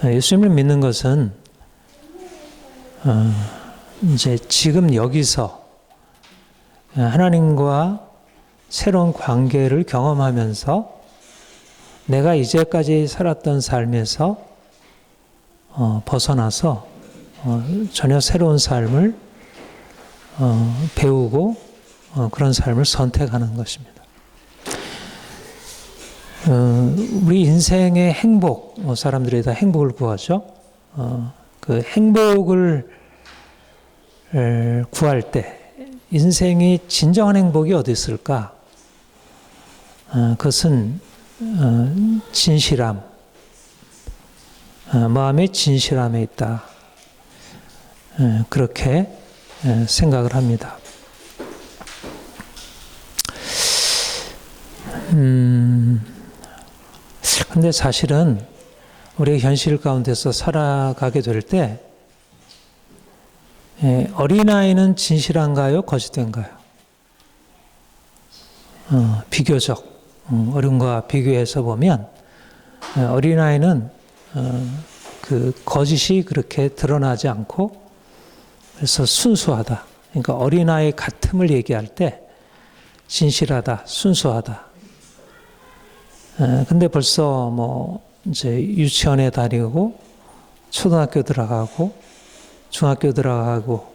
예수님을 믿는 것은 이제 지금 여기서 하나님과 새로운 관계를 경험하면서 내가 이제까지 살았던 삶에서 벗어나서 전혀 새로운 삶을 배우고 그런 삶을 선택하는 것입니다. 우리 인생의 행복, 사람들이 다 행복을 구하죠. 그 행복을 구할 때 인생이 진정한 행복이 어디 있을까? 그것은 진실함, 마음의 진실함에 있다. 그렇게 생각을 합니다. 근데 사실은 우리의 현실 가운데서 살아가게 될 때 어린아이는 진실한가요? 거짓된가요? 비교적 어른과 비교해서 보면 어린아이는 그 거짓이 그렇게 드러나지 않고 그래서 순수하다. 그러니까 어린아이 같음을 얘기할 때 진실하다, 순수하다. 근데 벌써 뭐 이제 유치원에 다니고 초등학교 들어가고 중학교 들어가고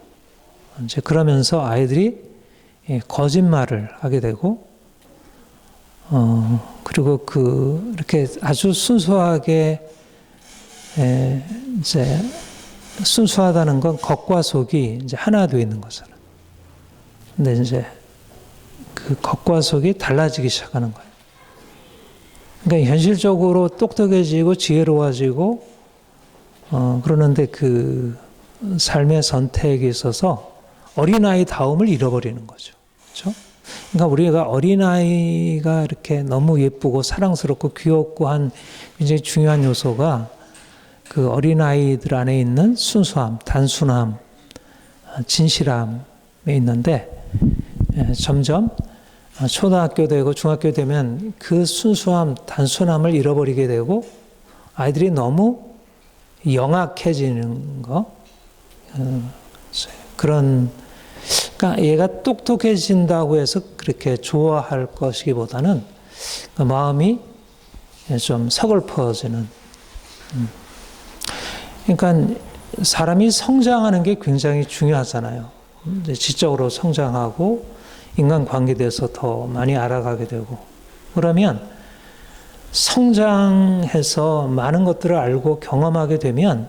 이제 그러면서 아이들이 거짓말을 하게 되고 그리고 이렇게 아주 순수하게 이제 순수하다는 건 겉과 속이 이제 하나 되어 있는 거잖아요. 근데 이제 그 겉과 속이 달라지기 시작하는 거예요. 그러니까 현실적으로 똑똑해지고 지혜로워지고 그러는데 그 삶의 선택에 있어서 어린아이다움을 잃어버리는 거죠. 그렇죠? 그러니까 우리가 어린아이가 이렇게 너무 예쁘고 사랑스럽고 귀엽고 한 굉장히 중요한 요소가 그 어린아이들 안에 있는 순수함, 단순함, 진실함에 있는데 점점 초등학교 되고 중학교 되면 그 순수함, 단순함을 잃어버리게 되고 아이들이 너무 영악해지는 거 그런 그러니까 얘가 똑똑해진다고 해서 그렇게 좋아할 것이기보다는 그 마음이 좀 서글퍼지는 그러니까 사람이 성장하는 게 굉장히 중요하잖아요. 지적으로 성장하고 인간관계에 대해서 더 많이 알아가게 되고 그러면 성장해서 많은 것들을 알고 경험하게 되면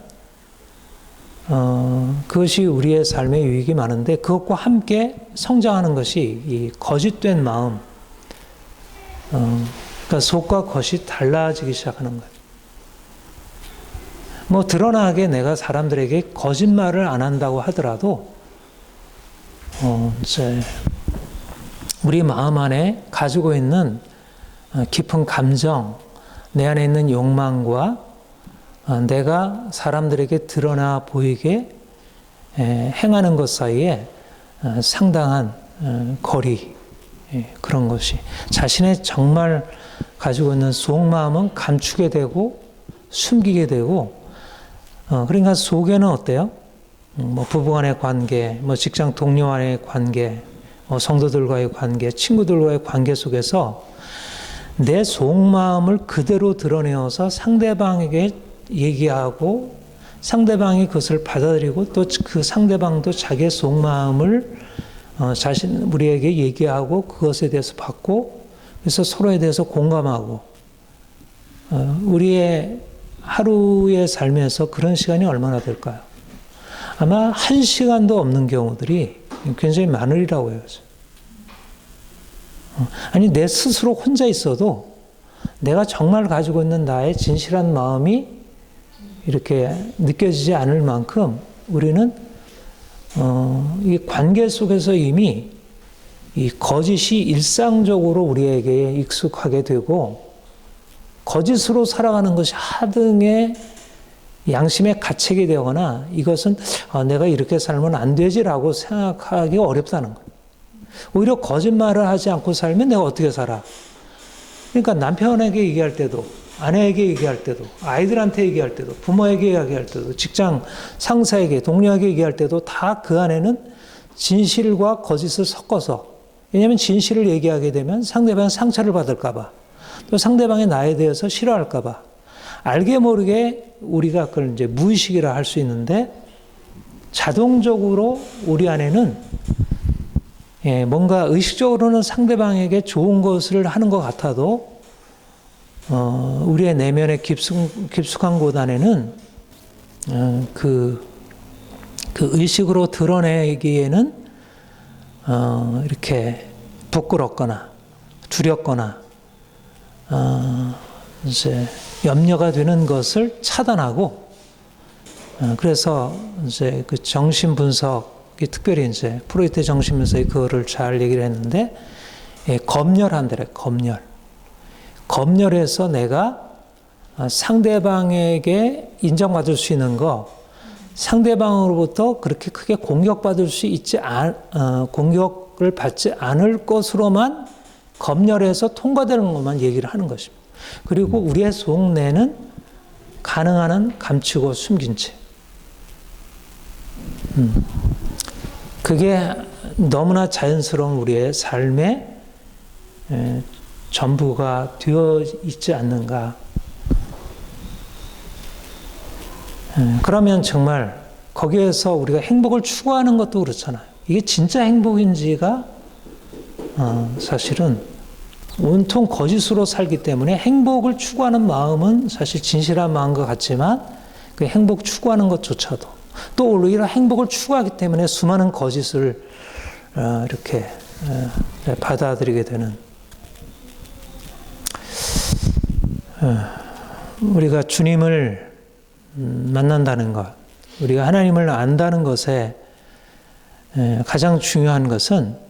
그것이 우리의 삶에 유익이 많은데 그것과 함께 성장하는 것이 이 거짓된 마음 그러니까 속과 겉이 달라지기 시작하는 거예요. 뭐 드러나게 내가 사람들에게 거짓말을 안 한다고 하더라도 이제 우리 마음 안에 가지고 있는 깊은 감정, 내 안에 있는 욕망과 내가 사람들에게 드러나 보이게 행하는 것 사이에 상당한 거리, 그런 것이 자신의 정말 가지고 있는 속마음은 감추게 되고 숨기게 되고 그러니까 속에는 어때요? 뭐 부부간의 관계, 뭐 직장 동료와의 관계, 성도들과의 관계, 친구들과의 관계 속에서 내 속마음을 그대로 드러내어서 상대방에게 얘기하고 상대방이 그것을 받아들이고 또 그 상대방도 자기의 속마음을 우리에게 얘기하고 그것에 대해서 받고 그래서 서로에 대해서 공감하고 우리의 하루의 삶에서 그런 시간이 얼마나 될까요? 아마 1시간도 없는 경우들이 굉장히 많으리라고 해요. 아니 내 스스로 혼자 있어도 내가 정말 가지고 있는 나의 진실한 마음이 이렇게 느껴지지 않을 만큼 우리는 이 관계 속에서 이미 이 거짓이 일상적으로 우리에게 익숙하게 되고 거짓으로 살아가는 것이 하등의 양심의 가책이 되거나 이것은 내가 이렇게 살면 안 되지라고 생각하기 어렵다는 거예요. 오히려 거짓말을 하지 않고 살면 내가 어떻게 살아? 그러니까 남편에게 얘기할 때도 아내에게 얘기할 때도, 아이들한테 얘기할 때도, 부모에게 얘기할 때도, 직장 상사에게, 동료에게 얘기할 때도 다 그 안에는 진실과 거짓을 섞어서, 왜냐하면 진실을 얘기하게 되면 상대방이 상처를 받을까봐, 또 상대방이 나에 대해서 싫어할까봐, 알게 모르게 우리가 그걸 이제 무의식이라 할 수 있는데, 자동적으로 우리 안에는 뭔가 의식적으로는 상대방에게 좋은 것을 하는 것 같아도 우리의 내면의 깊숙한 곳 안에는 그 의식으로 드러내기에는 이렇게 부끄럽거나 두렵거나 이제 염려가 되는 것을 차단하고, 그래서 이제 그 정신 분석이 특별히 이제 프로이트 정신 분석이 그거를 잘 얘기를 했는데, 검열한대래. 검열해서 내가 상대방에게 인정받을 수 있는 거, 상대방으로부터 그렇게 크게 공격받을 수 있지 공격을 받지 않을 것으로만 검열해서 통과되는 것만 얘기를 하는 것입니다. 그리고 우리의 속내는 가능한 한 감추고 숨긴 채. 그게 너무나 자연스러운 우리의 삶의 전부가 되어 있지 않는가. 그러면 정말 거기에서 우리가 행복을 추구하는 것도 그렇잖아요. 이게 진짜 행복인지가 사실은 온통 거짓으로 살기 때문에 행복을 추구하는 마음은 사실 진실한 마음과 같지만 그 행복 추구하는 것조차도 또 오히려 행복을 추구하기 때문에 수많은 거짓을 이렇게 받아들이게 되는, 우리가 주님을 만난다는 것, 우리가 하나님을 안다는 것에 가장 중요한 것은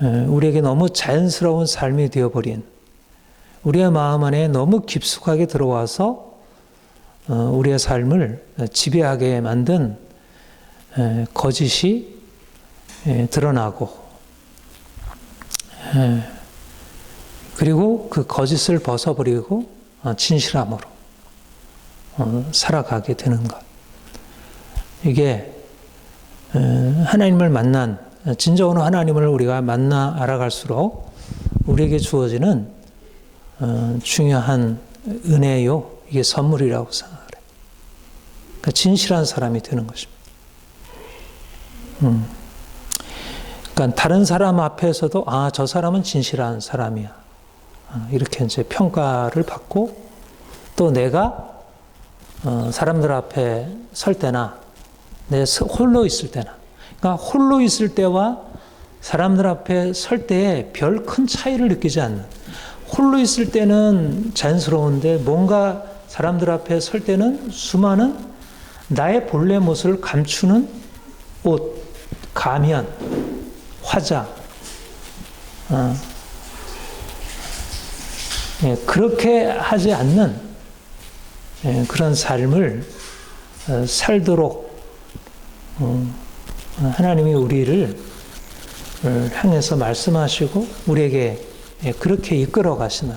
우리에게 너무 자연스러운 삶이 되어버린, 우리의 마음 안에 너무 깊숙하게 들어와서 우리의 삶을 지배하게 만든 거짓이 드러나고, 그리고 그 거짓을 벗어버리고 진실함으로 살아가게 되는 것. 이게 하나님을 만난, 진정으로 하나님을 우리가 만나 알아갈수록 우리에게 주어지는 중요한 은혜요, 이게 선물이라고 생각해요. 그러니까 진실한 사람이 되는 것입니다. 그러니까 다른 사람 앞에서도 저 사람은 진실한 사람이야, 이렇게 이제 평가를 받고, 또 내가 사람들 앞에 설 때나 내 홀로 있을 때나, 그러니까 홀로 있을 때와 사람들 앞에 설 때에 별 큰 차이를 느끼지 않는, 홀로 있을 때는 자연스러운데 뭔가 사람들 앞에 설 때는 수많은 나의 본래 모습을 감추는 옷, 가면, 화장, 그렇게 하지 않는 그런 삶을 살도록 하나님이 우리를 향해서 말씀하시고 우리에게 그렇게 이끌어 가시는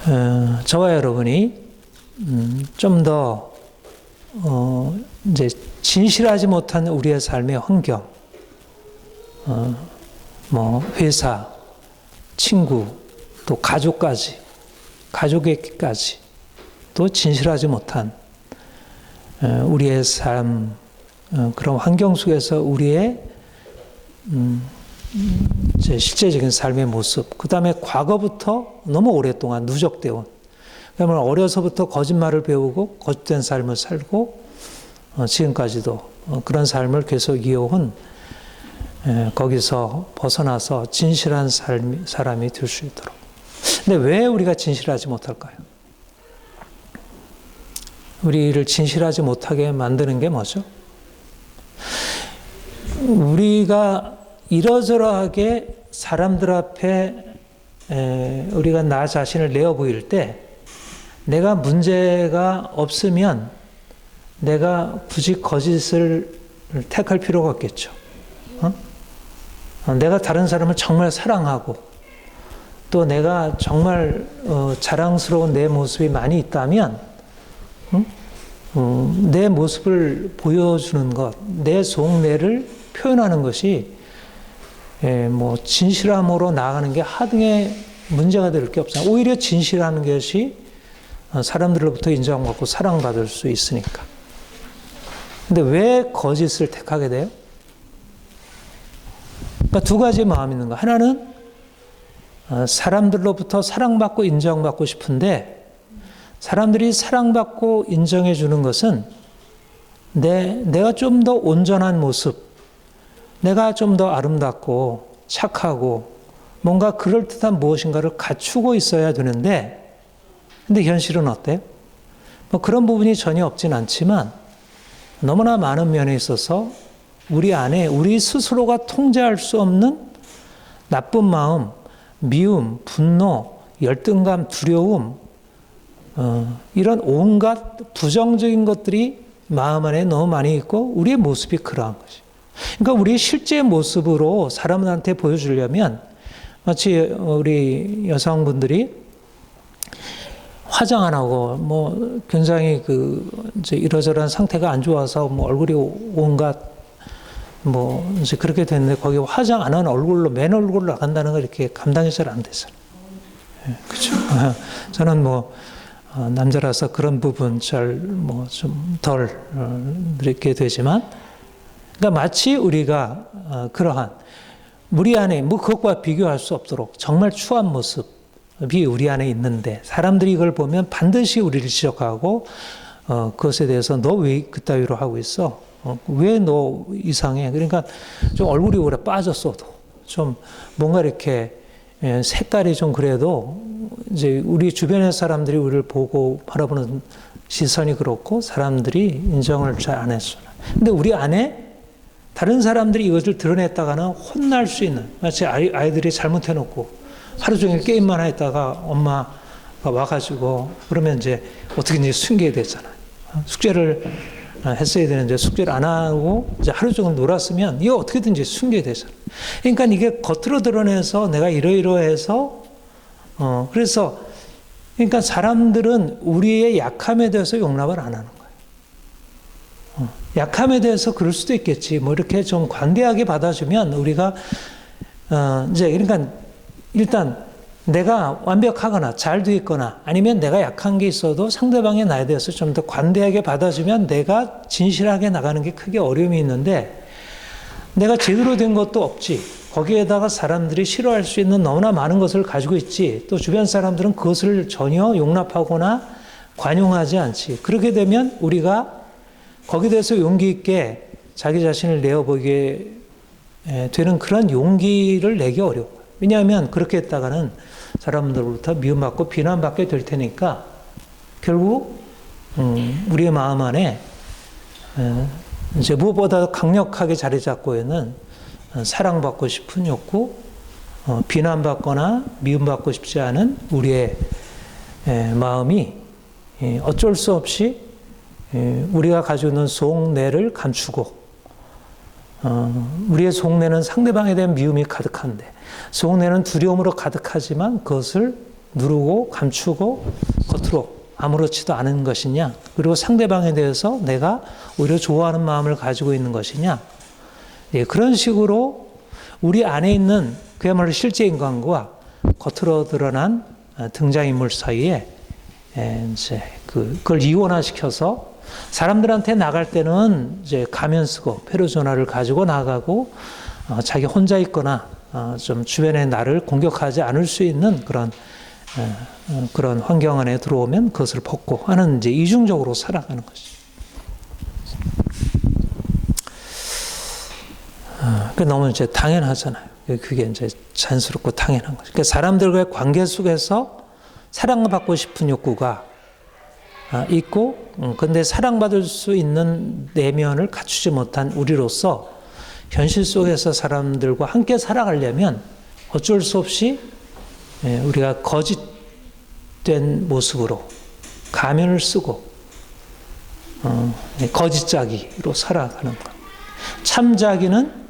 것입니다. 저와 여러분이 좀 더 이제 진실하지 못한 우리의 삶의 환경, 회사, 친구, 또 가족에게까지 또 진실하지 못한 우리의 삶, 그런 환경 속에서 우리의 실제적인 삶의 모습, 그 다음에 과거부터 너무 오랫동안 누적되어 온, 그러면 어려서부터 거짓말을 배우고 거짓된 삶을 살고 지금까지도 그런 삶을 계속 이어온, 거기서 벗어나서 진실한 사람이 될 수 있도록. 근데 왜 우리가 진실하지 못할까요? 우리를 진실하지 못하게 만드는 게 뭐죠? 우리가 이러저러하게 사람들 앞에 우리가 나 자신을 내어 보일 때 내가 문제가 없으면 내가 굳이 거짓을 택할 필요가 없겠죠. 내가 다른 사람을 정말 사랑하고 또 내가 정말 자랑스러운 내 모습이 많이 있다면 내 모습을 보여주는 것, 내 속내를 표현하는 것이 뭐 진실함으로 나아가는 게 하등의 문제가 될 게 없어요. 오히려 진실하는 것이 사람들로부터 인정받고 사랑받을 수 있으니까. 근데 왜 거짓을 택하게 돼요? 그러니까 두 가지 마음이 있는 거. 하나는 사람들로부터 사랑받고 인정받고 싶은데 사람들이 사랑받고 인정해 주는 것은 내가 좀 더 온전한 모습, 내가 좀 더 아름답고 착하고 뭔가 그럴듯한 무엇인가를 갖추고 있어야 되는데 근데 현실은 어때요? 뭐 그런 부분이 전혀 없진 않지만 너무나 많은 면에 있어서 우리 안에 우리 스스로가 통제할 수 없는 나쁜 마음, 미움, 분노, 열등감, 두려움 이런 온갖 부정적인 것들이 마음 안에 너무 많이 있고 우리의 모습이 그러한 것이. 그러니까 우리의 실제 모습으로 사람들한테 보여주려면 마치 우리 여성분들이 화장 안 하고 뭐 굉장히 이제 이러저러한 상태가 안 좋아서 뭐 얼굴이 온갖 뭐 이제 그렇게 됐는데 거기 화장 안 한 얼굴로 맨 얼굴로 나간다는 걸 이렇게 감당이 잘 안 돼서. 그렇죠. 저는 뭐 남자라서 그런 부분 잘 뭐 좀 덜 이렇게 되지만, 그러니까 마치 우리가 그러한 우리 안에 뭐 그것과 비교할 수 없도록 정말 추한 모습이 우리 안에 있는데 사람들이 이걸 보면 반드시 우리를 지적하고 그것에 대해서 너 왜 그따위로 하고 있어? 왜 너 이상해? 그러니까 좀 얼굴이 오래 빠졌어도 좀 뭔가 이렇게 색깔이 좀 그래도 이제 우리 주변의 사람들이 우리를 보고 바라보는 시선이 그렇고 사람들이 인정을 잘 안 했어. 근데 우리 안에 다른 사람들이 이것을 드러냈다가는 혼날 수 있는, 마치 아이들이 잘못해놓고 하루 종일 게임만 했다가 엄마가 와가지고 그러면 이제 어떻게 이제 숨기게 되잖아요. 숙제를 했어야 되는데 숙제를 안 하고 이제 하루 종일 놀았으면 이거 어떻게든지 숨기게 되잖아요. 그러니까 이게 겉으로 드러내서 내가 이러이러해서 그래서 그러니까 사람들은 우리의 약함에 대해서 용납을 안 하는 거예요. 약함에 대해서 그럴 수도 있겠지. 뭐 이렇게 좀 관대하게 받아주면 우리가 이제 그러니까 일단 내가 완벽하거나 잘 돼 있거나 아니면 내가 약한 게 있어도 상대방의 나에 대해서 좀 더 관대하게 받아주면 내가 진실하게 나가는 게 크게 어려움이 있는데 내가 제대로 된 것도 없지. 거기에다가 사람들이 싫어할 수 있는 너무나 많은 것을 가지고 있지. 또 주변 사람들은 그것을 전혀 용납하거나 관용하지 않지. 그렇게 되면 우리가 거기에 대해서 용기 있게 자기 자신을 내어보게 되는 그런 용기를 내기 어려워요. 왜냐하면 그렇게 했다가는 사람들로부터 미움받고 비난받게 될 테니까 결국 우리의 마음 안에 이제 무엇보다 강력하게 자리 잡고 있는 사랑받고 싶은 욕구, 비난받거나 미움받고 싶지 않은 우리의 마음이 어쩔 수 없이 우리가 가지고 있는 속내를 감추고 우리의 속내는 상대방에 대한 미움이 가득한데 속내는 두려움으로 가득하지만 그것을 누르고 감추고 겉으로 아무렇지도 않은 것이냐, 그리고 상대방에 대해서 내가 오히려 좋아하는 마음을 가지고 있는 것이냐, 그런 식으로 우리 안에 있는 그야말로 실제 인간과 겉으로 드러난 등장인물 사이에 이제 그걸 이원화시켜서 사람들한테 나갈 때는 이제 가면 쓰고 페르소나를 가지고 나가고 자기 혼자 있거나 좀 주변에 나를 공격하지 않을 수 있는 그런 환경 안에 들어오면 그것을 벗고 하는 이제 이중적으로 살아가는 것이. 그 너무 이제 당연하잖아요. 그게 이제 자연스럽고 당연한 거죠. 그러니까 사람들과의 관계 속에서 사랑받고 싶은 욕구가 있고, 근데 사랑받을 수 있는 내면을 갖추지 못한 우리로서 현실 속에서 사람들과 함께 살아가려면 어쩔 수 없이 우리가 거짓된 모습으로 가면을 쓰고 거짓자기로 살아가는 것. 참자기는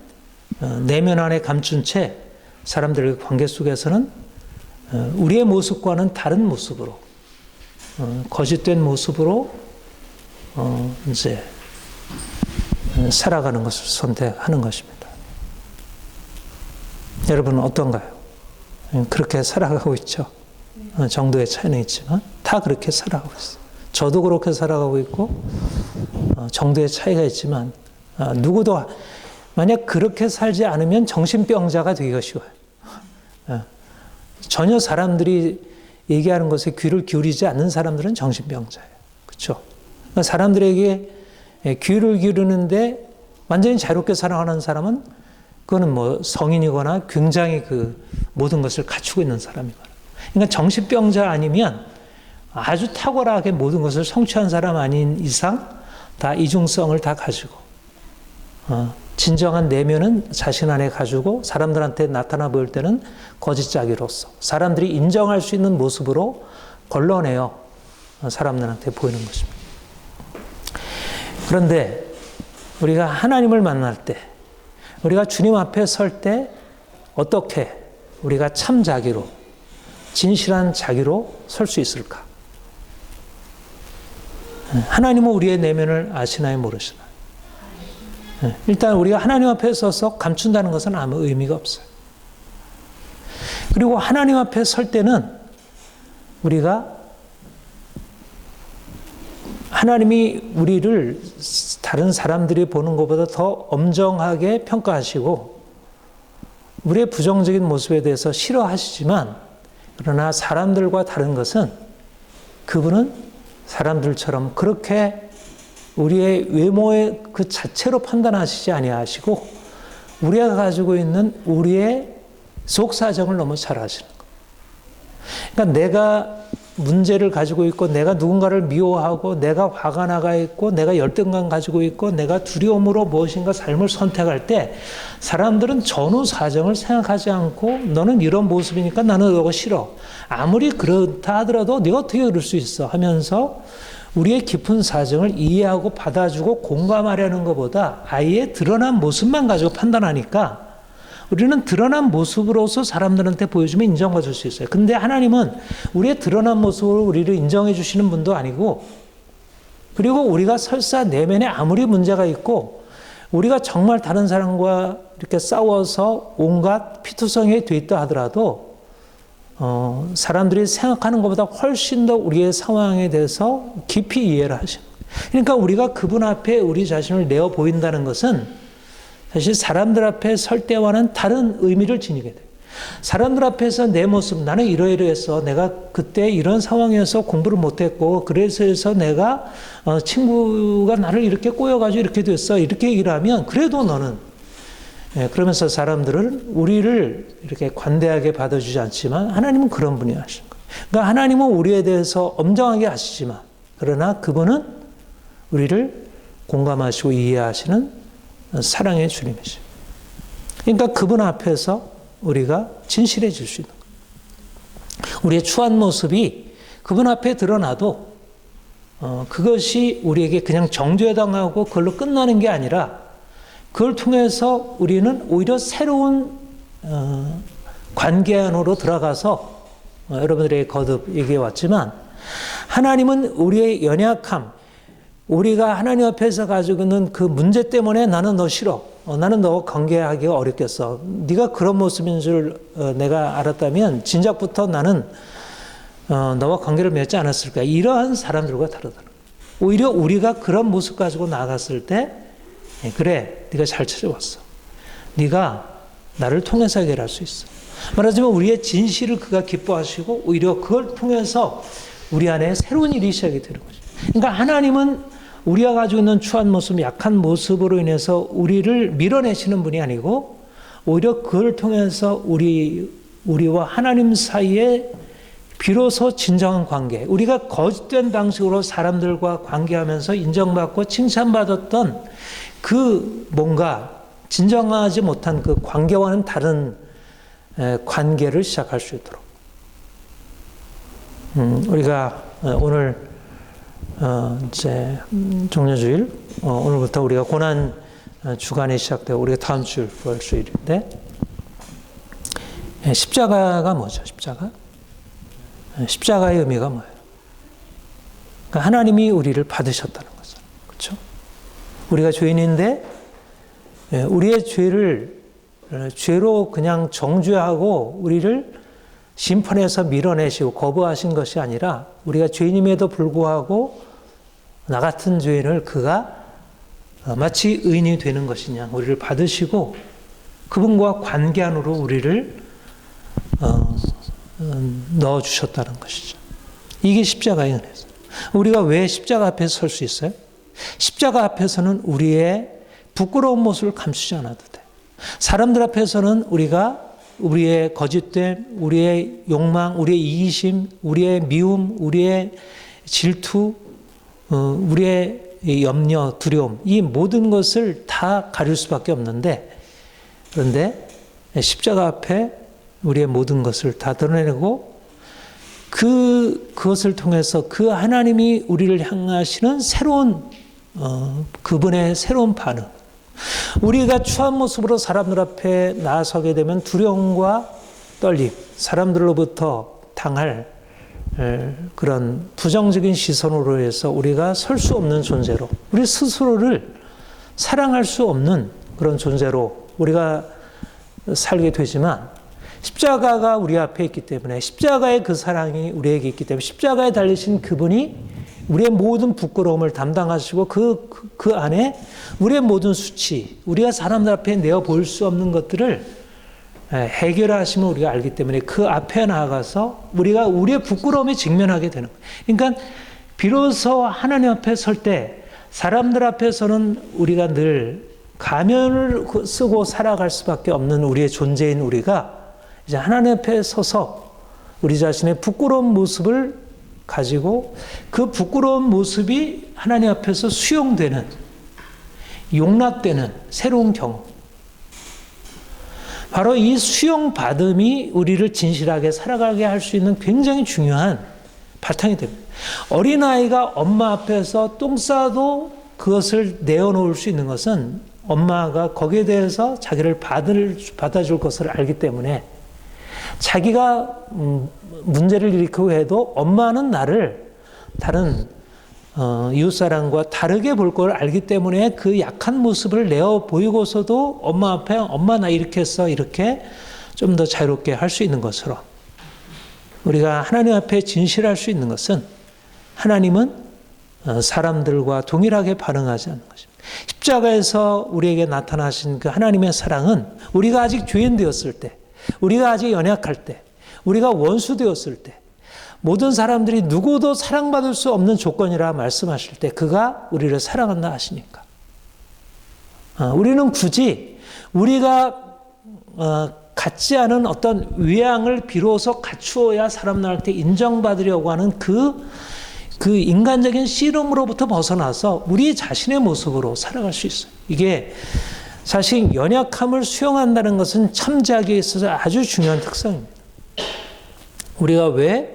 내면 안에 감춘 채 사람들의 관계 속에서는 우리의 모습과는 다른 모습으로, 거짓된 모습으로 이제 살아가는 것을 선택하는 것입니다. 여러분은 어떤가요? 그렇게 살아가고 있죠. 정도의 차이는 있지만 다 그렇게 살아가고 있어요. 저도 그렇게 살아가고 있고 정도의 차이가 있지만 누구도 만약 그렇게 살지 않으면 정신병자가 되기가 쉬워요. 전혀 사람들이 얘기하는 것에 귀를 기울이지 않는 사람들은 정신병자예요. 그렇죠? 사람들에게 귀를 기울이는데 완전히 자유롭게 살아가는 사람은 그거는 뭐 성인이거나 굉장히 그 모든 것을 갖추고 있는 사람이거나. 그러니까 정신병자 아니면 아주 탁월하게 모든 것을 성취한 사람 아닌 이상 다 이중성을 다 가지고 진정한 내면은 자신 안에 가지고 사람들한테 나타나 보일 때는 거짓자기로서 사람들이 인정할 수 있는 모습으로 걸러내어 사람들한테 보이는 것입니다. 그런데 우리가 하나님을 만날 때, 우리가 주님 앞에 설 때 어떻게 우리가 참 자기로, 진실한 자기로 설 수 있을까? 하나님은 우리의 내면을 아시나요, 모르시나요? 일단 우리가 하나님 앞에 서서 감춘다는 것은 아무 의미가 없어요. 그리고 하나님 앞에 설 때는 우리가 하나님이 우리를 다른 사람들이 보는 것보다 더 엄정하게 평가하시고 우리의 부정적인 모습에 대해서 싫어하시지만 그러나 사람들과 다른 것은 그분은 사람들처럼 그렇게 우리의 외모의 그 자체로 판단하시지 아니하시고 우리가 가지고 있는 우리의 속사정을 너무 잘 아시는 거예요. 그러니까 내가 문제를 가지고 있고 내가 누군가를 미워하고 내가 화가 나가 있고 내가 열등감 가지고 있고 내가 두려움으로 무엇인가 삶을 선택할 때 사람들은 전후 사정을 생각하지 않고 너는 이런 모습이니까 나는 너가 싫어. 아무리 그렇다 하더라도 네가 어떻게 그럴 수 있어 하면서 우리의 깊은 사정을 이해하고 받아주고 공감하려는 것보다 아예 드러난 모습만 가지고 판단하니까 우리는 드러난 모습으로서 사람들한테 보여주면 인정받을 수 있어요. 근데 하나님은 우리의 드러난 모습으로 우리를 인정해 주시는 분도 아니고 그리고 우리가 설사 내면에 아무리 문제가 있고 우리가 정말 다른 사람과 이렇게 싸워서 온갖 피투성이에 돼 있다 하더라도 사람들이 생각하는 것보다 훨씬 더 우리의 상황에 대해서 깊이 이해를 하시는 거예요. 그러니까 우리가 그분 앞에 우리 자신을 내어 보인다는 것은 사실 사람들 앞에 설 때와는 다른 의미를 지니게 돼요. 사람들 앞에서 내 모습, 나는 이러이러해서 내가 그때 이런 상황에서 공부를 못했고 그래서 해서 내가 친구가 나를 이렇게 꼬여가지고 이렇게 됐어 이렇게 얘기를 하면 그래도 너는 그러면서 사람들은 우리를 이렇게 관대하게 받아주지 않지만 하나님은 그런 분이 하신 거예요. 그러니까 하나님은 우리에 대해서 엄정하게 하시지만 그러나 그분은 우리를 공감하시고 이해하시는 사랑의 주님이시죠. 그러니까 그분 앞에서 우리가 진실해질 수 있는 거예요. 우리의 추한 모습이 그분 앞에 드러나도 그것이 우리에게 그냥 정죄에 당하고 그걸로 끝나는 게 아니라 그걸 통해서 우리는 오히려 새로운 관계 안으로 들어가서 여러분들에게 거듭 얘기해 왔지만 하나님은 우리의 연약함, 우리가 하나님 앞에서 가지고 있는 그 문제 때문에 나는 너 싫어. 나는 너와 관계하기가 어렵겠어. 네가 그런 모습인 줄 내가 알았다면 진작부터 나는 너와 관계를 맺지 않았을까. 이러한 사람들과 다르다. 오히려 우리가 그런 모습 가지고 나갔을 때 그래, 네가 잘 찾아왔어. 네가 나를 통해서 해결할 수 있어. 말하자면 우리의 진실을 그가 기뻐하시고 오히려 그걸 통해서 우리 안에 새로운 일이 시작이 되는 거죠. 그러니까 하나님은 우리가 가지고 있는 추한 모습, 약한 모습으로 인해서 우리를 밀어내시는 분이 아니고 오히려 그걸 통해서 우리와 하나님 사이에 비로소 진정한 관계, 우리가 거짓된 방식으로 사람들과 관계하면서 인정받고 칭찬받았던 그 뭔가 진정하지 못한 그 관계와는 다른 관계를 시작할 수 있도록 우리가 오늘 이제 종려주일 오늘부터 우리가 고난 주간이 시작되고 우리가 다음 주 월주일인데 십자가가 뭐죠? 십자가? 십자가의 의미가 뭐예요? 그러니까 하나님이 우리를 받으셨다는 거죠. 그렇죠? 우리가 죄인인데 우리의 죄를 죄로 그냥 정죄하고 우리를 심판해서 밀어내시고 거부하신 것이 아니라 우리가 죄인임에도 불구하고 나 같은 죄인을 그가 마치 의인이 되는 것이냐 우리를 받으시고 그분과 관계 안으로 우리를 넣어주셨다는 것이죠. 이게 십자가의 은혜죠. 우리가 왜 십자가 앞에 설 수 있어요? 십자가 앞에서는 우리의 부끄러운 모습을 감추지 않아도 돼. 사람들 앞에서는 우리가 우리의 거짓됨, 우리의 욕망, 우리의 이기심, 우리의 미움, 우리의 질투, 우리의 염려, 두려움, 이 모든 것을 다 가릴 수밖에 없는데, 그런데 십자가 앞에 우리의 모든 것을 다 드러내고 그것을 통해서 그 하나님이 우리를 향하시는 새로운 그분의 새로운 반응. 우리가 추한 모습으로 사람들 앞에 나서게 되면 두려움과 떨림, 사람들로부터 당할 그런 부정적인 시선으로 해서 우리가 설 수 없는 존재로, 우리 스스로를 사랑할 수 없는 그런 존재로 우리가 살게 되지만 십자가가 우리 앞에 있기 때문에, 십자가의 그 사랑이 우리에게 있기 때문에, 십자가에 달리신 그분이 우리의 모든 부끄러움을 담당하시고 그 안에 우리의 모든 수치, 우리가 사람들 앞에 내어 보일 수 없는 것들을 해결하시면 우리가 알기 때문에 그 앞에 나아가서 우리가 우리의 부끄러움에 직면하게 되는 거예요. 그러니까 비로소 하나님 앞에 설 때 사람들 앞에서는 우리가 늘 가면을 쓰고 살아갈 수밖에 없는 우리의 존재인 우리가 이제 하나님 앞에 서서 우리 자신의 부끄러운 모습을 가지고 그 부끄러운 모습이 하나님 앞에서 수용되는, 용납되는 새로운 경험. 바로 이 수용받음이 우리를 진실하게 살아가게 할 수 있는 굉장히 중요한 바탕이 됩니다. 어린아이가 엄마 앞에서 똥 싸도 그것을 내어놓을 수 있는 것은 엄마가 거기에 대해서 자기를 받아줄 것을 알기 때문에 자기가 문제를 일으키고 해도 엄마는 나를 다른 이웃사람과 다르게 볼 걸 알기 때문에 그 약한 모습을 내어 보이고서도 엄마 앞에 엄마 나 이렇게 했어 이렇게 좀 더 자유롭게 할 수 있는 것처럼 우리가 하나님 앞에 진실할 수 있는 것은 하나님은 사람들과 동일하게 반응하지 않는 것입니다. 십자가에서 우리에게 나타나신 그 하나님의 사랑은 우리가 아직 죄인 되었을 때, 우리가 아직 연약할 때, 우리가 원수 되었을 때, 모든 사람들이 누구도 사랑받을 수 없는 조건이라 말씀하실 때 그가 우리를 사랑한다 하시니까 우리는 굳이 우리가 갖지 않은 어떤 외양을 비로소 갖추어야 사람들한테 인정받으려고 하는 그 인간적인 씨름으로부터 벗어나서 우리 자신의 모습으로 살아갈 수 있어요. 이게 사실 연약함을 수용한다는 것은 참자기에 있어서 아주 중요한 특성입니다. 우리가 왜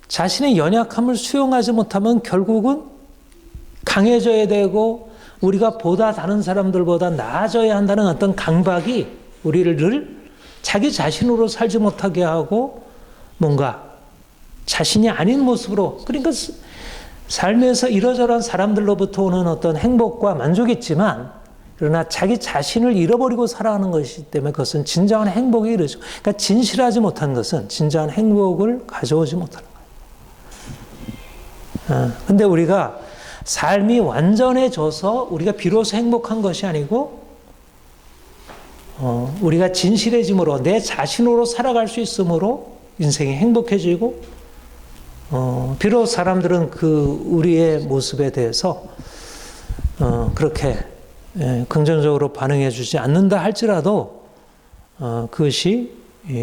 자신의 연약함을 수용하지 못하면 결국은 강해져야 되고 우리가 보다 다른 사람들보다 나아져야 한다는 어떤 강박이 우리를 늘 자기 자신으로 살지 못하게 하고 뭔가 자신이 아닌 모습으로, 그러니까 삶에서 이러저러한 사람들로부터 오는 어떤 행복과 만족이 있지만 그러나 자기 자신을 잃어버리고 살아가는 것이기 때문에 그것은 진정한 행복에 이르죠. 그러니까 진실하지 못한 것은 진정한 행복을 가져오지 못하는 거예요. 근데 우리가 삶이 완전해져서 우리가 비로소 행복한 것이 아니고 우리가 진실해짐으로 내 자신으로 살아갈 수 있으므로 인생이 행복해지고 비록 사람들은 우리의 모습에 대해서 그렇게 긍정적으로 반응해 주지 않는다 할지라도 그것이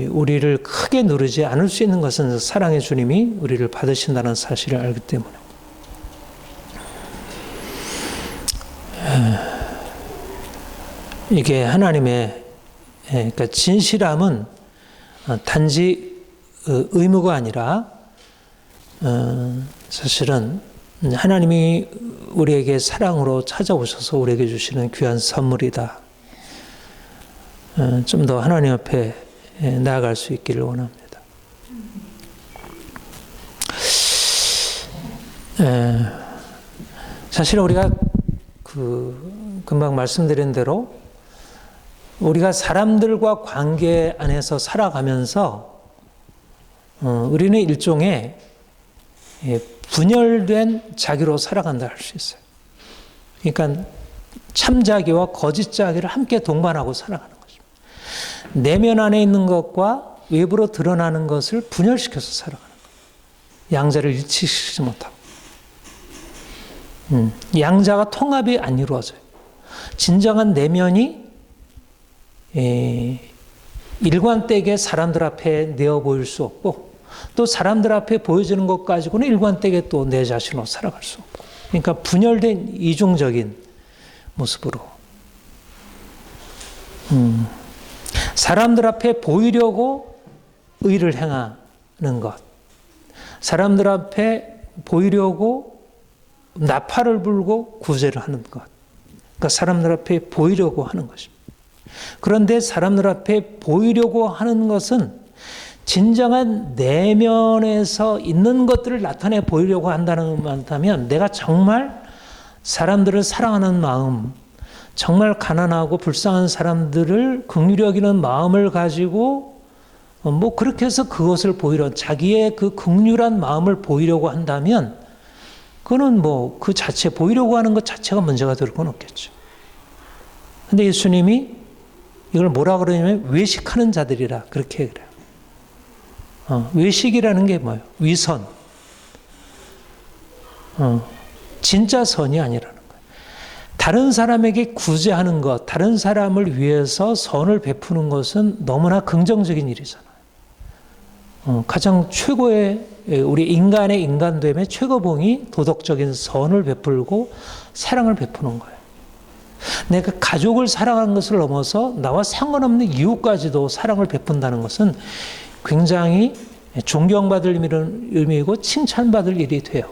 우리를 크게 누르지 않을 수 있는 것은 사랑의 주님이 우리를 받으신다는 사실을 알기 때문에 이게 하나님의 그러니까 진실함은 단지 의무가 아니라 사실은 하나님이 우리에게 사랑으로 찾아오셔서 우리에게 주시는 귀한 선물이다. 좀 더 하나님 앞에 나아갈 수 있기를 원합니다. 사실 우리가 금방 말씀드린 대로 우리가 사람들과 관계 안에서 살아가면서 우리는 일종의 분열된 자기로 살아간다 할 수 있어요. 그러니까 참 자기와 거짓 자기를 함께 동반하고 살아가는 것입니다. 내면 안에 있는 것과 외부로 드러나는 것을 분열시켜서 살아가는 거예요. 양자를 일치시키지 못하고. 양자가 통합이 안 이루어져요. 진정한 내면이 일관되게 사람들 앞에 내어 보일 수 없고, 또 사람들 앞에 보여지는 것 가지고는 일관되게 또 내 자신으로 살아갈 수 없고, 그러니까 분열된 이중적인 모습으로 사람들 앞에 보이려고 의를 행하는 것, 사람들 앞에 보이려고 나팔을 불고 구제를 하는 것, 그러니까 사람들 앞에 보이려고 하는 것입니다. 그런데 사람들 앞에 보이려고 하는 것은 진정한 내면에서 있는 것들을 나타내 보이려고 한다는 말이면, 내가 정말 사람들을 사랑하는 마음, 정말 가난하고 불쌍한 사람들을 긍휼히 여기는 마음을 가지고 그렇게 해서 그것을 자기의 그 긍휼한 마음을 보이려고 한다면, 그거는 그 자체 보이려고 하는 것 자체가 문제가 될 건 없겠죠. 근데 예수님이 이걸 뭐라 그러냐면 외식하는 자들이라 그렇게 그래요. 외식이라는 게 뭐예요? 위선. 진짜 선이 아니라는 거예요. 다른 사람에게 구제하는 것, 다른 사람을 위해서 선을 베푸는 것은 너무나 긍정적인 일이잖아요. 가장 최고의 우리 인간의 인간됨의 최고봉이 도덕적인 선을 베풀고 사랑을 베푸는 거예요. 내가 가족을 사랑하는 것을 넘어서 나와 상관없는 이웃까지도 사랑을 베푼다는 것은 굉장히 존경받을 의미이고 칭찬받을 일이 돼요.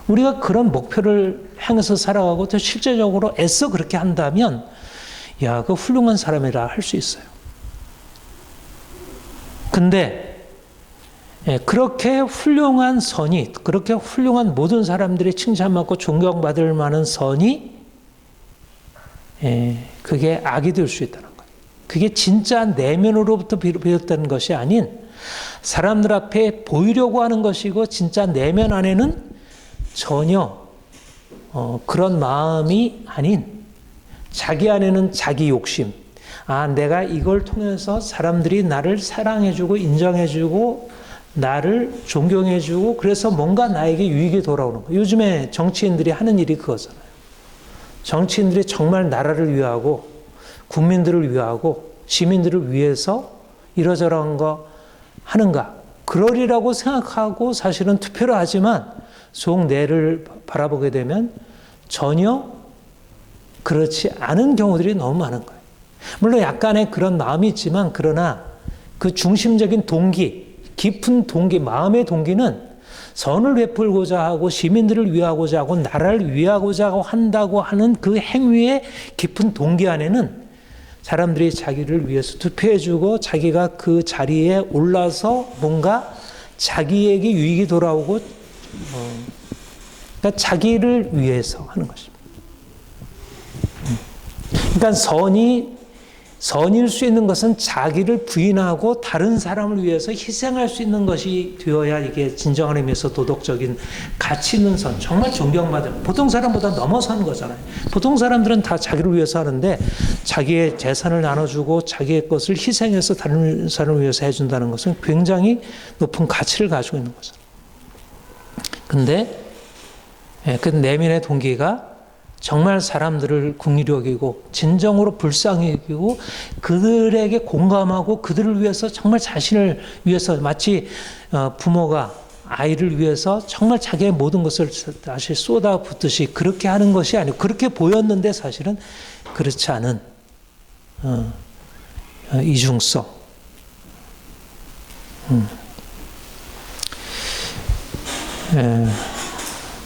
우리가 그런 목표를 향해서 살아가고 또 실제적으로 애써 그렇게 한다면, 그 훌륭한 사람이라 할 수 있어요. 근데 그렇게 훌륭한 선이, 그렇게 훌륭한 모든 사람들이 칭찬받고 존경받을 만한 선이 그게 악이 될 수 있다는 거예요. 그게 진짜 내면으로부터 비롯된 것이 아닌 사람들 앞에 보이려고 하는 것이고, 진짜 내면 안에는 전혀 그런 마음이 아닌, 자기 안에는 자기 욕심, 내가 이걸 통해서 사람들이 나를 사랑해주고 인정해주고 나를 존경해주고 그래서 뭔가 나에게 유익이 돌아오는 거예요. 요즘에 정치인들이 하는 일이 그거잖아요. 정치인들이 정말 나라를 위하고 국민들을 위하고 시민들을 위해서 이러저러한 거 하는가? 그러리라고 생각하고 사실은 투표를 하지만 속 내를 바라보게 되면 전혀 그렇지 않은 경우들이 너무 많은 거예요. 물론 약간의 그런 마음이 있지만, 그러나 그 중심적인 동기, 깊은 동기, 마음의 동기는 선을 베풀고자 하고 시민들을 위하고자 하고 나라를 위하고자 한다고 하는 그 행위의 깊은 동기 안에는 사람들이 자기를 위해서 투표해주고 자기가 그 자리에 올라서 뭔가 자기에게 유익이 돌아오고 그러니까 자기를 위해서 하는 것입니다. 그러니까 선일 수 있는 것은 자기를 부인하고 다른 사람을 위해서 희생할 수 있는 것이 되어야 이게 진정한 의미에서 도덕적인 가치 있는 선, 정말 존경받는, 보통 사람보다 넘어서는 거잖아요. 보통 사람들은 다 자기를 위해서 하는데 자기의 재산을 나눠주고 자기의 것을 희생해서 다른 사람을 위해서 해준다는 것은 굉장히 높은 가치를 가지고 있는 거잖아요. 근데 그 내면의 동기가 정말 사람들을 긍휼히 여기고 진정으로 불쌍히 여기고 그들에게 공감하고 그들을 위해서 정말 자신을 위해서, 마치 부모가 아이를 위해서 정말 자기의 모든 것을 다시 쏟아붓듯이 그렇게 하는 것이 아니고, 그렇게 보였는데 사실은 그렇지 않은 이중성.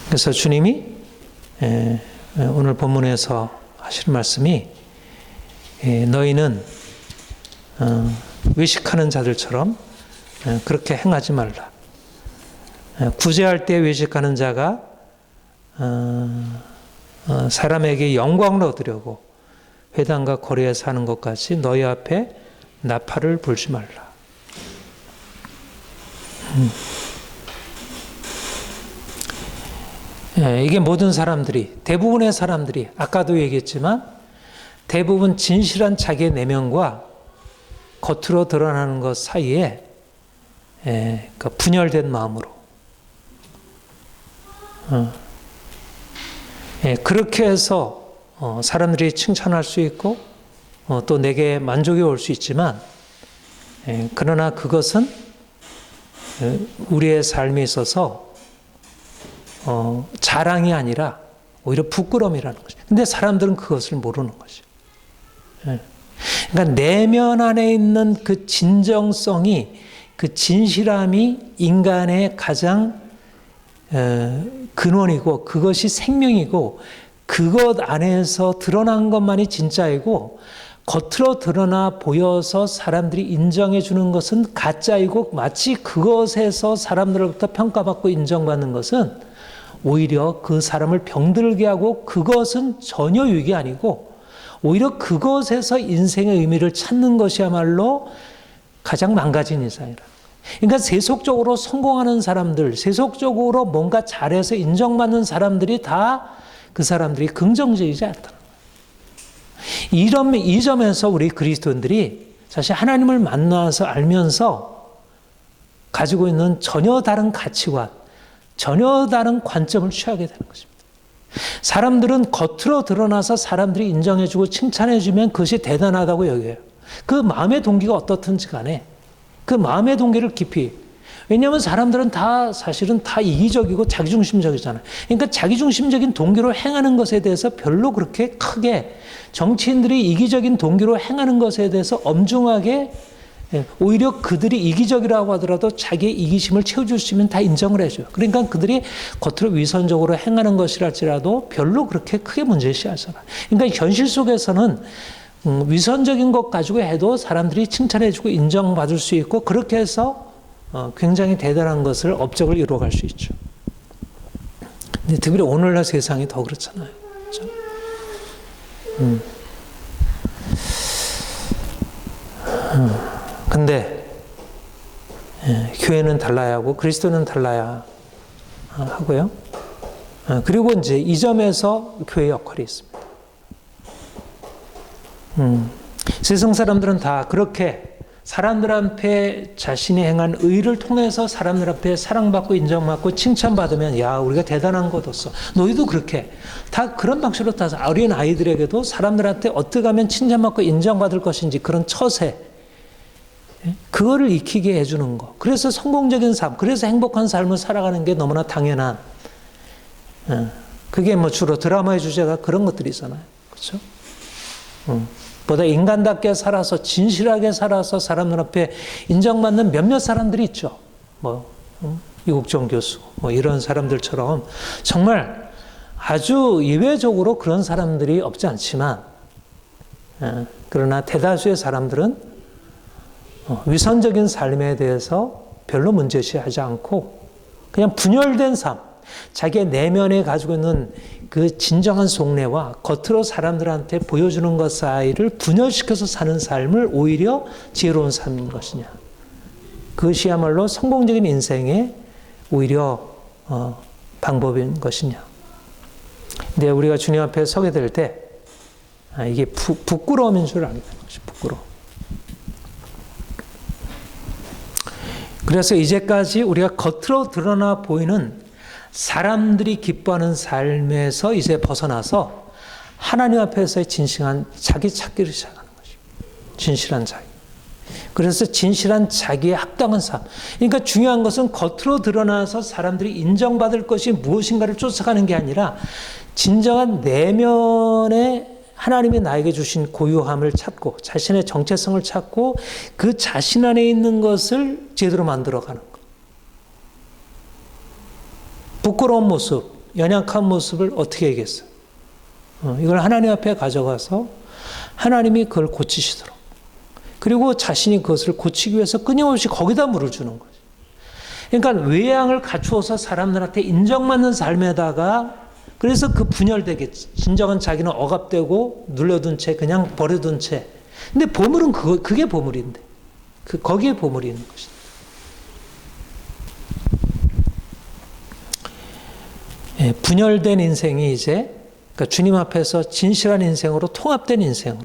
그래서 주님이 오늘 본문에서 하시는 말씀이, 너희는 외식하는 자들처럼 그렇게 행하지 말라. 구제할 때 외식하는 자가 사람에게 영광을 얻으려고 회당과 거리에 사는 것 같이 너희 앞에 나팔을 불지 말라. 이게 모든 사람들이, 대부분의 사람들이, 아까도 얘기했지만 대부분 진실한 자기의 내면과 겉으로 드러나는 것 사이에 분열된 마음으로 그렇게 해서 사람들이 칭찬할 수 있고 또 내게 만족이 올 수 있지만 그러나 그것은 우리의 삶에 있어서 자랑이 오히려 부끄러움이라는 거죠. 근데 사람들은 그것을 모르는 거죠. 그러니까 내면 안에 있는 그 진정성이, 그 진실함이 인간의 가장 근원이고 그것이 생명이고 그것 안에서 드러난 것만이 진짜이고 겉으로 드러나 보여서 사람들이 인정해 주는 것은 가짜이고 마치 그것에서 사람들로부터 평가받고 인정받는 것은 오히려 그 사람을 병들게 하고 그것은 전혀 유익이 아니고 오히려 그것에서 인생의 의미를 찾는 것이야말로 가장 망가진 인생이라. 그러니까 세속적으로 성공하는 사람들, 세속적으로 뭔가 잘해서 인정받는 사람들이 다 그 사람들이 긍정적이지 않다. 이 점에서 우리 그리스도인들이 사실 하나님을 만나서 알면서 가지고 있는 전혀 다른 가치관, 전혀 다른 관점을 취하게 되는 것입니다. 사람들은 겉으로 드러나서 사람들이 인정해주고 칭찬해주면 그것이 대단하다고 여겨요. 그 마음의 동기가 어떻든지 간에 그 마음의 동기를 깊이, 왜냐하면 사람들은 사실은 다 이기적이고 자기중심적이잖아요. 그러니까 자기중심적인 동기로 행하는 것에 대해서 별로 그렇게 크게 정치인들이 이기적인 동기로 행하는 것에 대해서 엄중하게 오히려 그들이 이기적이라고 하더라도 자기의 이기심을 채워줄 수 있으면 다 인정을 해줘요. 그러니까 그들이 겉으로 위선적으로 행하는 것이랄지라도 별로 그렇게 크게 문제시하잖아요. 그러니까 현실 속에서는 위선적인 것 가지고 해도 사람들이 칭찬해주고 인정받을 수 있고 그렇게 해서 굉장히 대단한 것을 업적을 이루어갈 수 있죠. 근데 특별히 오늘날 세상이 더 그렇잖아요. 그렇죠? 근데 교회는 달라야 하고 그리스도는 달라야 하고요. 그리고 이제 이 점에서 교회의 역할이 있습니다. 세상 사람들은 다 그렇게 사람들 앞에 자신이 행한 의를 통해서 사람들 앞에 사랑받고 인정받고 칭찬받으면 야 우리가 대단한 거 얻었어. 너희도 그렇게 다 그런 방식으로 다 어린 아이들에게도 사람들한테 어떻게 하면 칭찬받고 인정받을 것인지 그런 처세 그거를 익히게 해주는 거. 그래서 성공적인 삶, 그래서 행복한 삶을 살아가는 게 너무나 당연한 그게 뭐 주로 드라마의 주제가 그런 것들이잖아요. 그렇죠? 보다 인간답게 살아서 진실하게 살아서 사람들 앞에 인정받는 몇몇 사람들이 있죠. 이국정 교수 이런 사람들처럼 정말 아주 예외적으로 그런 사람들이 없지 않지만 그러나 대다수의 사람들은 위선적인 삶에 대해서 별로 문제시하지 않고 그냥 분열된 삶, 자기의 내면에 가지고 있는 그 진정한 속내와 겉으로 사람들한테 보여주는 것 사이를 분열시켜서 사는 삶을 오히려 지혜로운 삶인 것이냐. 그것이야말로 성공적인 인생의 오히려 방법인 것이냐. 근데 우리가 주님 앞에 서게 될 때 이게 부끄러움인 줄 알게 되는 것이 부끄러움. 그래서 이제까지 우리가 겉으로 드러나 보이는 사람들이 기뻐하는 삶에서 이제 벗어나서 하나님 앞에서의 진실한 자기 찾기를 시작하는 것입니다. 진실한 자기. 그래서 진실한 자기의 합당한 삶. 그러니까 중요한 것은 겉으로 드러나서 사람들이 인정받을 것이 무엇인가를 쫓아가는 게 아니라 진정한 내면에 하나님이 나에게 주신 고유함을 찾고 자신의 정체성을 찾고 그 자신 안에 있는 것을 제대로 만들어가는 것. 부끄러운 모습, 연약한 모습을 어떻게 얘기했어요? 이걸 하나님 앞에 가져가서 하나님이 그걸 고치시도록. 그리고 자신이 그것을 고치기 위해서 끊임없이 거기다 물을 주는 거죠. 그러니까 외양을 갖추어서 사람들한테 인정받는 삶에다가 그래서 그 분열되겠지. 진정한 자기는 억압되고 눌려둔 채 그냥 버려둔 채. 근데 보물은 그게 보물인데. 거기에 보물이 있는 것이다. 예, 분열된 인생이 이제 그러니까 주님 앞에서 진실한 인생으로 통합된 인생으로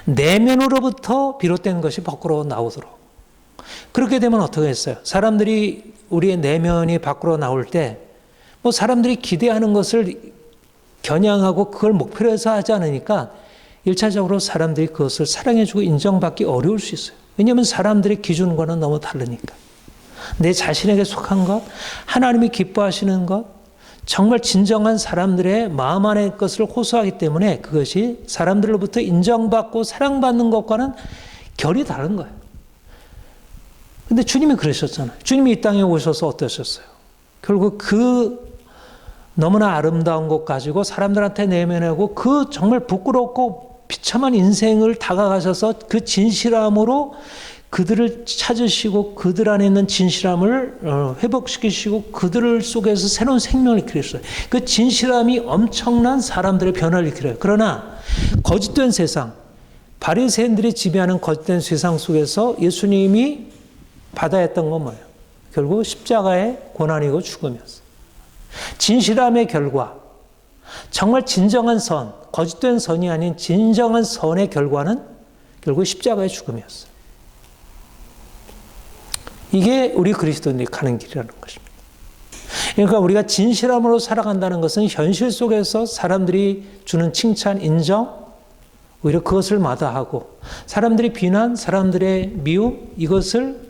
내면으로부터 비롯된 것이 밖으로 나오도록. 그렇게 되면 어떻게 했어요? 사람들이 우리의 내면이 밖으로 나올 때 뭐 사람들이 기대하는 것을 겨냥하고 그걸 목표로 해서 하지 않으니까 1차적으로 사람들이 그것을 사랑해주고 인정받기 어려울 수 있어요. 왜냐하면 사람들의 기준과는 너무 다르니까. 내 자신에게 속한 것, 하나님이 기뻐하시는 것, 정말 진정한 사람들의 마음 안의 것을 호소하기 때문에 그것이 사람들로부터 인정받고 사랑받는 것과는 결이 다른 거예요. 근데 주님이 그러셨잖아요. 주님이 이 땅에 오셔서 어떠셨어요? 결국 그 너무나 아름다운 것 가지고 사람들한테 내면하고 그 정말 부끄럽고 비참한 인생을 다가가셔서 그 진실함으로 그들을 찾으시고 그들 안에 있는 진실함을 회복시키시고 그들 속에서 새로운 생명을 일으키셨어요. 그 진실함이 엄청난 사람들의 변화를 일으켜요. 그러나 거짓된 세상, 바리새인들이 지배하는 거짓된 세상 속에서 예수님이 받아야 했던 건 뭐예요? 결국 십자가의 고난이고 죽음이었어요. 진실함의 결과, 정말 진정한 선, 거짓된 선이 아닌 진정한 선의 결과는 결국 십자가의 죽음이었어요. 이게 우리 그리스도인들이 가는 길이라는 것입니다. 그러니까 우리가 진실함으로 살아간다는 것은 현실 속에서 사람들이 주는 칭찬, 인정, 오히려 그것을 마다하고 사람들이 비난, 사람들의 미움, 이것을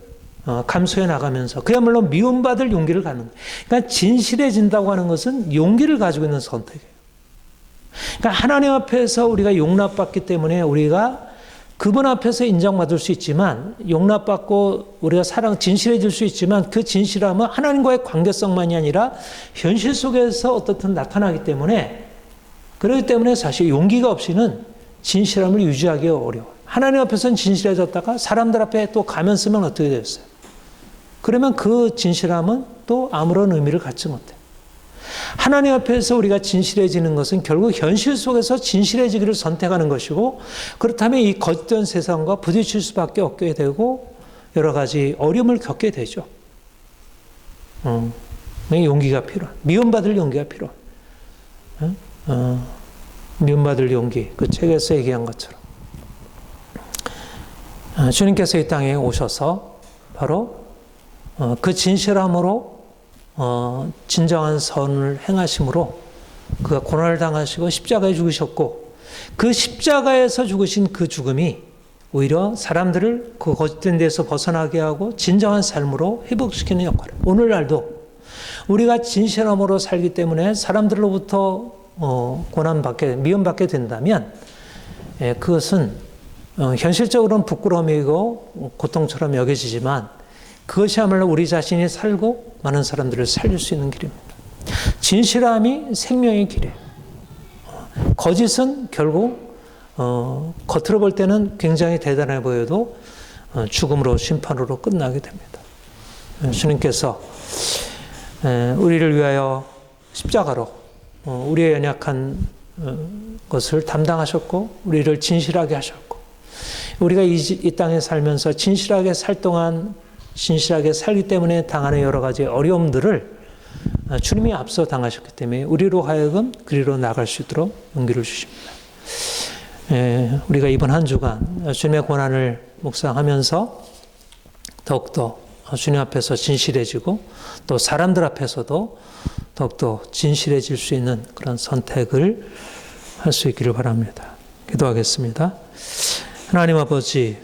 감수해 나가면서 그야말로 미움받을 용기를 갖는 거예요. 그러니까 진실해진다고 하는 것은 용기를 가지고 있는 선택이에요. 그러니까 하나님 앞에서 우리가 용납받기 때문에 우리가 그분 앞에서 인정받을 수 있지만 용납받고 우리가 진실해질 수 있지만 그 진실함은 하나님과의 관계성만이 아니라 현실 속에서 어떻든 나타나기 때문에 그렇기 때문에 사실 용기가 없이는 진실함을 유지하기 어려워요. 하나님 앞에서는 진실해졌다가 사람들 앞에 또 가면 쓰면 어떻게 되겠어요? 그러면 그 진실함은 또 아무런 의미를 갖지 못해요. 하나님 앞에서 우리가 진실해지는 것은 결국 현실 속에서 진실해지기를 선택하는 것이고 그렇다면 이 거짓된 세상과 부딪힐 수밖에 없게 되고 여러 가지 어려움을 겪게 되죠. 용기가 필요한, 미움받을 용기가 필요한. 미움받을 용기, 그 책에서 얘기한 것처럼. 주님께서 이 땅에 오셔서 바로 그 진실함으로 진정한 선을 행하심으로 그가 고난을 당하시고 십자가에 죽으셨고 그 십자가에서 죽으신 그 죽음이 오히려 사람들을 그 거짓된 데서 벗어나게 하고 진정한 삶으로 회복시키는 역할을. 오늘날도 우리가 진실함으로 살기 때문에 사람들로부터 미움받게 된다면 그것은 현실적으로는 부끄러움이고 고통처럼 여겨지지만 그것이야말로 우리 자신이 살고 많은 사람들을 살릴 수 있는 길입니다. 진실함이 생명의 길이에요. 거짓은 결국 겉으로 볼 때는 굉장히 대단해 보여도 죽음으로 심판으로 끝나게 됩니다. 주님께서 우리를 위하여 십자가로 우리의 연약한 것을 담당하셨고 우리를 진실하게 하셨고 우리가 이 땅에 살면서 진실하게 살 동안 진실하게 살기 때문에 당하는 여러 가지 어려움들을 주님이 앞서 당하셨기 때문에 우리로 하여금 그리로 나갈 수 있도록 용기를 주십니다. 우리가 이번 한 주간 주님의 고난을 묵상하면서 더욱더 주님 앞에서 진실해지고 또 사람들 앞에서도 더욱더 진실해질 수 있는 그런 선택을 할 수 있기를 바랍니다. 기도하겠습니다. 하나님 아버지,